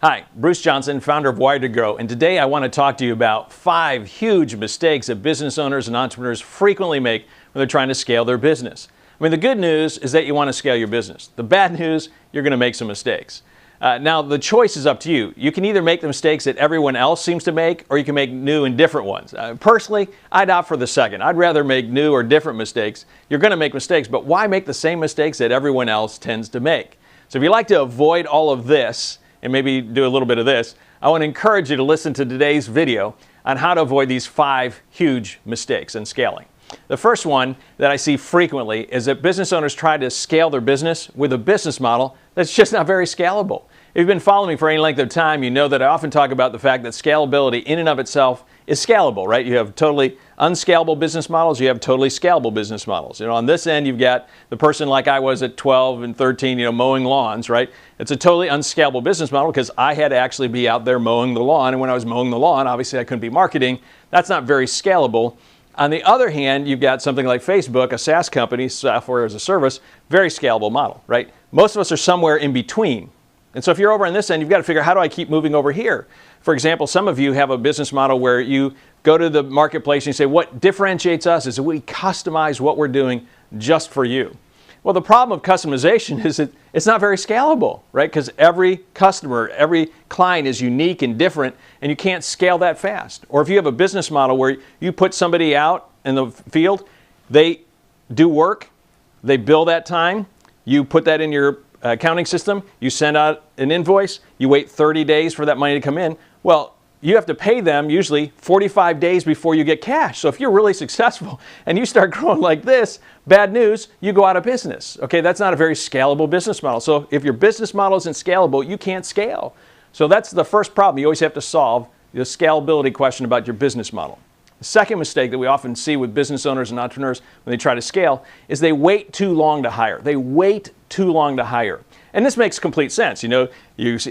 Hi, Bruce Johnson, founder of Wired to Grow, and today I want to talk to you about 5 huge mistakes that business owners and entrepreneurs frequently make when they're trying to scale their business. I mean, the good news is that you want to scale your business. The bad news, you're going to make some mistakes. Now, the choice is up to you. You can either make the mistakes that everyone else seems to make, or you can make new and different ones. Personally, I'd opt for the second. I'd rather make new or different mistakes. You're going to make mistakes, but why make the same mistakes that everyone else tends to make? So if you'd like to avoid all of this, and maybe do a little bit of this, I want to encourage you to listen to today's video on how to avoid these 5 huge mistakes in scaling. The first one that I see frequently is that business owners try to scale their business with a business model that's just not very scalable. If you've been following me for any length of time, you know that I often talk about the fact that scalability in and of itself is scalable, right? You have totally unscalable business models, you have totally scalable business models. You know, on this end, you've got the person like I was at 12 and 13, mowing lawns, right? It's a totally unscalable business model because I had to actually be out there mowing the lawn. And when I was mowing the lawn, obviously I couldn't be marketing. That's not very scalable. On the other hand, you've got something like Facebook, a SaaS company, software as a service, very scalable model, right? Most of us are somewhere in between. And so if you're over on this end, you've got to figure, how do I keep moving over here? For example, some of you have a business model where you go to the marketplace and you say, what differentiates us is that we customize what we're doing just for you. Well, the problem of customization is that it's not very scalable, right? Because every customer, every client is unique and different, and you can't scale that fast. Or if you have a business model where you put somebody out in the field, they do work, they bill that time, you put that in your accounting system, you send out an invoice, you wait 30 days for that money to come in. Well, you have to pay them usually 45 days before you get cash. So if you're really successful and you start growing like this, bad news, you go out of business. Okay, that's not a very scalable business model. So if your business model isn't scalable, you can't scale. So that's the first problem. You always have to solve the scalability question about your business model. The second mistake that we often see with business owners and entrepreneurs when they try to scale is they wait too long to hire. They wait too long to hire. And this makes complete sense. You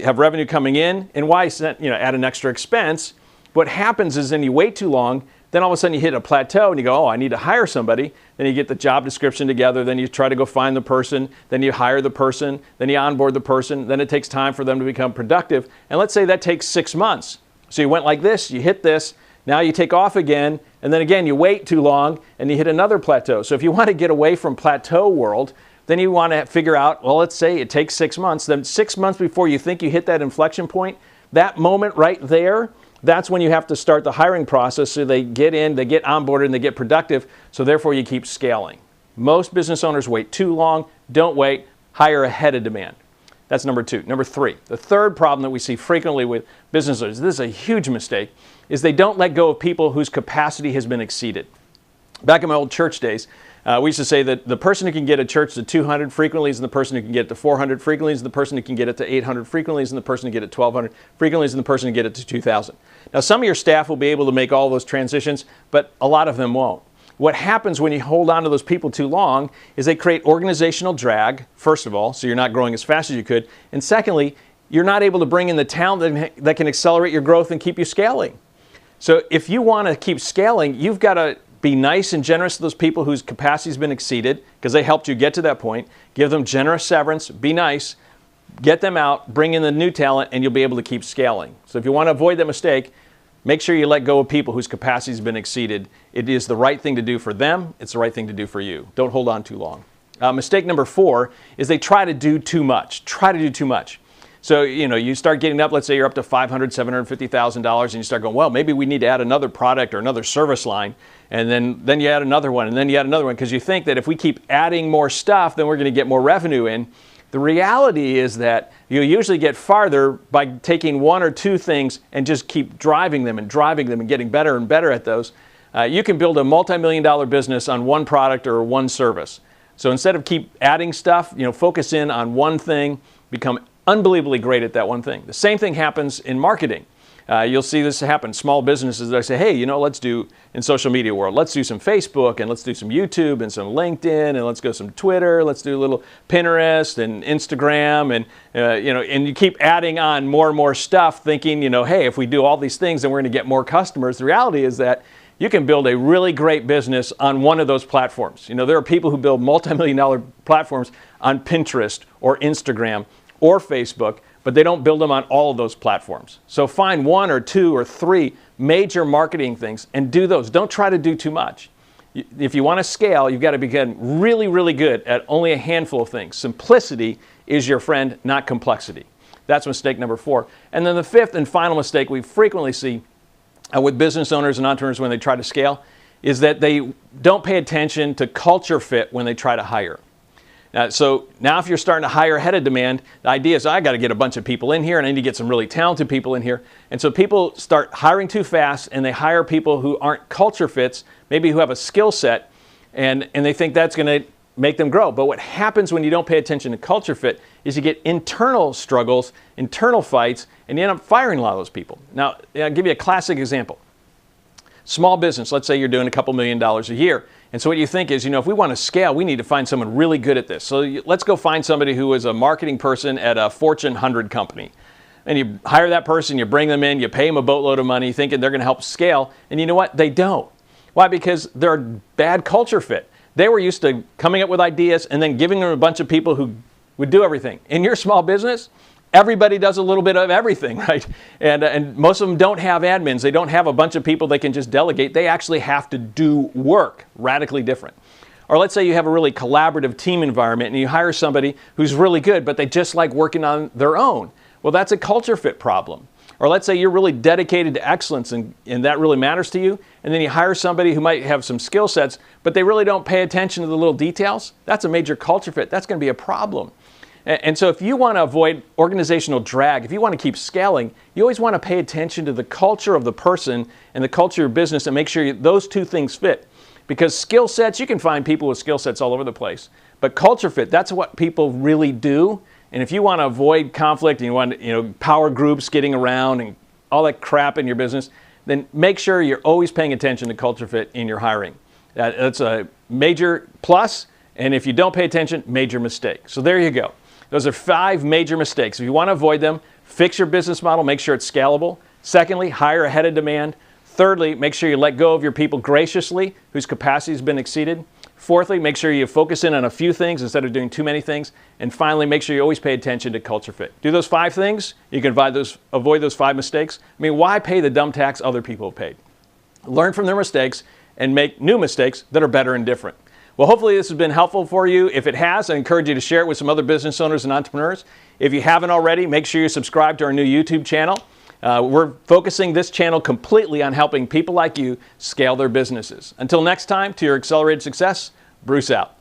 have revenue coming in, and why add an extra expense? What happens is then you wait too long, then all of a sudden you hit a plateau and you go, oh, I need to hire somebody. Then you get the job description together, then you try to go find the person, then you hire the person, then you onboard the person, then it takes time for them to become productive. And let's say that takes 6 months. So you went like this, you hit this, now you take off again, and then again you wait too long and you hit another plateau. So if you want to get away from plateau world, then you want to figure out, well, let's say it takes 6 months. Then 6 months before you think you hit that inflection point, that moment right there, that's when you have to start the hiring process so they get in, they get onboarded, and they get productive, so therefore you keep scaling. Most business owners wait too long. Don't wait. Hire ahead of demand. That's number 2. Number 3, the third problem that we see frequently with business owners, this is a huge mistake, is they don't let go of people whose capacity has been exceeded. Back in my old church days, we used to say that the person who can get a church to 200 frequently is the person who can get it to 400 frequently is the person who can get it to 800 frequently is the person who can get it to 1,200 frequently is the person who can get it to 2,000. Now, some of your staff will be able to make all those transitions, but a lot of them won't. What happens when you hold on to those people too long is they create organizational drag, first of all, so you're not growing as fast as you could, and secondly, you're not able to bring in the talent that can accelerate your growth and keep you scaling. So if you want to keep scaling, you've got to be nice and generous to those people whose capacity has been exceeded because they helped you get to that point. Give them generous severance, be nice, get them out, bring in the new talent, and you'll be able to keep scaling. So if you want to avoid that mistake, make sure you let go of people whose capacity has been exceeded. It is the right thing to do for them. It's the right thing to do for you. Don't hold on too long. Mistake number 4 is they try to do too much. Try to do too much. So, you start getting up, let's say you're up to $500,000, $750,000, and you start going, well, maybe we need to add another product or another service line. And then you add another one, and then you add another one, because you think that if we keep adding more stuff, then we're going to get more revenue in. The reality is that you usually get farther by taking 1 or 2 things and just keep driving them and getting better and better at those. You can build a multi-million-dollar business on one product or one service. So instead of keep adding stuff, focus in on one thing, become unbelievably great at that one thing. The same thing happens in marketing. You'll see this happen. Small businesses that say, hey, let's do, in social media world, let's do some Facebook and let's do some YouTube and some LinkedIn and let's go some Twitter, let's do a little Pinterest and Instagram and, and you keep adding on more and more stuff thinking, hey, if we do all these things, then we're going to get more customers. The reality is that you can build a really great business on one of those platforms. There are people who build multi-million-dollar platforms on Pinterest or Instagram or Facebook, but they don't build them on all of those platforms. So find one or two or three major marketing things and do those. Don't try to do too much. If you want to scale, you've got to become really, really good at only a handful of things. Simplicity is your friend, not complexity. That's mistake number 4. And then the 5th and final mistake we frequently see with business owners and entrepreneurs when they try to scale is that they don't pay attention to culture fit when they try to hire. So now if you're starting to hire ahead of demand, the idea is I got to get a bunch of people in here and I need to get some really talented people in here. And so people start hiring too fast and they hire people who aren't culture fits, maybe who have a skill set, and they think that's going to make them grow. But what happens when you don't pay attention to culture fit is you get internal struggles, internal fights, and you end up firing a lot of those people. Now, I'll give you a classic example. Small business, let's say you're doing a couple $1 million a year. And so what you think is, if we want to scale, we need to find someone really good at this. So let's go find somebody who is a marketing person at a Fortune 100 company. And you hire that person, you bring them in, you pay them a boatload of money thinking they're going to help scale. And you know what? They don't. Why? Because they're a bad culture fit. They were used to coming up with ideas and then giving them a bunch of people who would do everything. In your small business, everybody does a little bit of everything, right? And most of them don't have admins. They don't have a bunch of people they can just delegate. They actually have to do work, radically different. Or let's say you have a really collaborative team environment and you hire somebody who's really good, but they just like working on their own. Well, that's a culture fit problem. Or let's say you're really dedicated to excellence and that really matters to you, and then you hire somebody who might have some skill sets, but they really don't pay attention to the little details. That's a major culture fit. That's going to be a problem. And so if you want to avoid organizational drag, if you want to keep scaling, you always want to pay attention to the culture of the person and the culture of your business and make sure those two things fit. Because skill sets, you can find people with skill sets all over the place. But culture fit, that's what people really do. And if you want to avoid conflict and you want power groups getting around and all that crap in your business, then make sure you're always paying attention to culture fit in your hiring. That's a major plus. And if you don't pay attention, major mistake. So there you go. Those are 5 major mistakes. If you want to avoid them, fix your business model, make sure it's scalable. Secondly, hire ahead of demand. Thirdly, make sure you let go of your people graciously whose capacity has been exceeded. Fourthly, make sure you focus in on a few things instead of doing too many things. And finally, make sure you always pay attention to culture fit. Do those 5 things, you can avoid those 5 mistakes. I mean, why pay the dumb tax other people have paid? Learn from their mistakes and make new mistakes that are better and different. Well, hopefully this has been helpful for you. If it has, I encourage you to share it with some other business owners and entrepreneurs. If you haven't already, make sure you subscribe to our new YouTube channel. We're focusing this channel completely on helping people like you scale their businesses. Until next time, to your accelerated success, Bruce out.